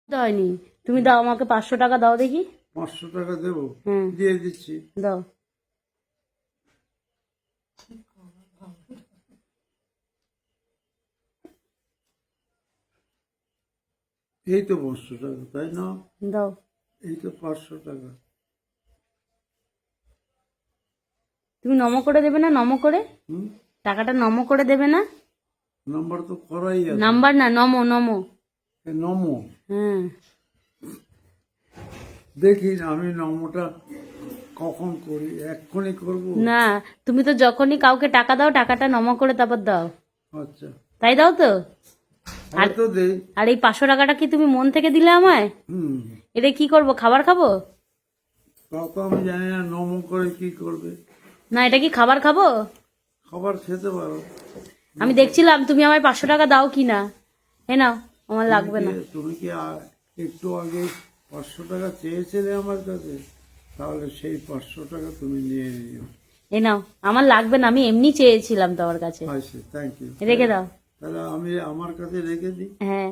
হয়নি। তুমি দাও, আমাকে 500 টাকা দাও দেখি। 500 টাকা দেবো? হুম, দিয়ে দিচ্ছি। দাও। এই তো 500 টাকা, তাই না? দাও। এই তো 500 টাকা। তুমি নম করে দেবে না? নম করে হুম, টাকাটা নম করে দেবে না? নাম্বার তো করাই আছে। নাম্বার না, নম নম। নমো হ্যাঁ, দেখি আমি নমোটা কখন করি, এক্ষুনি করবো? না, তুমি তো যখনই কাউকে টাকা দাও টাকাটা নম করে তারপর দাও। আচ্ছা, তাই দাও তো? আর হয়তো দেই। আর এই 500 টাকাটা কি তুমি মন থেকে দিলে আমায়? হুম, এটা কি করব? খাবার খাবো? তা তো আমি জানি না নমো করে কি করবে। না, এটা কি খাবার খাবো? খাবার খেতে পারো। আমি দেখছিলাম তুমি আমায় 500 টাকা দাও কি না। এ নাও, আমার লাগবে না। তুমি কি একটু আগে 500 টাকা চেয়েছিলে আমার কাছে? তাহলে সেই 500 টাকা তুমি নিয়ে নিও। এ নাও, আমার লাগবে না, আমি এমনি চেয়েছিলাম তোমার কাছে। আচ্ছা, থ্যাংক ইউ। রেখে দাও। তাহলে আমি আমার কাছে রেখে দিই। হ্যাঁ।